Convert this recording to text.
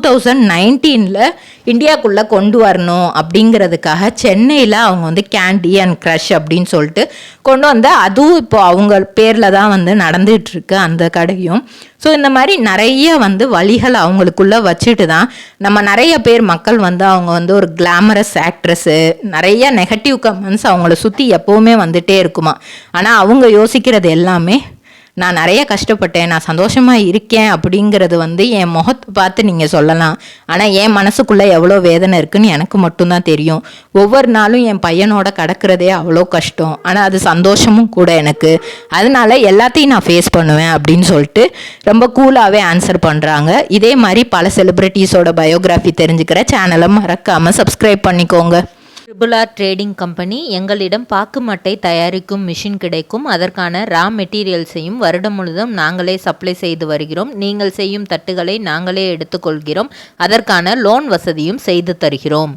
2019 இந்தியாக்குள்ளே கொண்டு வரணும் அப்படிங்கிறதுக்காக சென்னையில் அவங்க வந்து கேண்டி அண்ட் க்ரஷ் அப்படின்னு சொல்லிட்டு கொண்டு வந்து அதுவும் இப்போ அவங்க பேரில் தான் வந்து நடந்துகிட்ருக்கு அந்த கடையும். ஸோ இந்த மாதிரி நிறைய வந்து வழிகள் அவங்களுக்குள்ளே வச்சுட்டு தான் நம்ம நிறைய பேர் மக்கள் வந்து அவங்க வந்து ஒரு கிளாமரஸ் ஆக்ட்ரஸ்ஸு, நிறைய நெகட்டிவ் கமெண்ட்ஸ் அவங்கள சுற்றி எப்போவுமே வந்துகிட்டே இருக்குமா. ஆனால் அவங்க யோசிக்கிறது எல்லாமே நான் நிறைய கஷ்டப்பட்டேன், நான் சந்தோஷமாக இருக்கேன் அப்படிங்கிறது வந்து என் முகத்தை பார்த்து நீங்கள் சொல்லலாம். ஆனால் என் மனசுக்குள்ளே எவ்வளோ வேதனை இருக்குன்னு எனக்கு மட்டும்தான் தெரியும். ஒவ்வொரு நாளும் என் பையனோட கடக்கிறதே அவ்வளோ கஷ்டம், ஆனால் அது சந்தோஷமும் கூட எனக்கு. அதனால எல்லாத்தையும் நான் ஃபேஸ் பண்ணுவேன் அப்படின்னு சொல்லிட்டு ரொம்ப கூலாகவே ஆன்சர் பண்ணுறாங்க. இதே மாதிரி பல செலிப்ரிட்டிஸோட பயோகிராஃபி தெரிஞ்சுக்கிற சேனலை மறக்காமல் சப்ஸ்கிரைப் பண்ணிக்கோங்க. ட்ரிபிள் ட்ரேடிங் கம்பெனி எங்களிடம் பாக்கு மட்டை தயாரிக்கும் மிஷின் கிடைக்கும். அதற்கான ரா மெட்டீரியல்ஸையும் வருடம் முழுதும் நாங்களே சப்ளை செய்து வருகிறோம். நீங்கள் செய்யும் தட்டுகளை நாங்களே எடுத்துக்கொள்கிறோம். அதற்கான லோன் வசதியும் செய்து தருகிறோம்.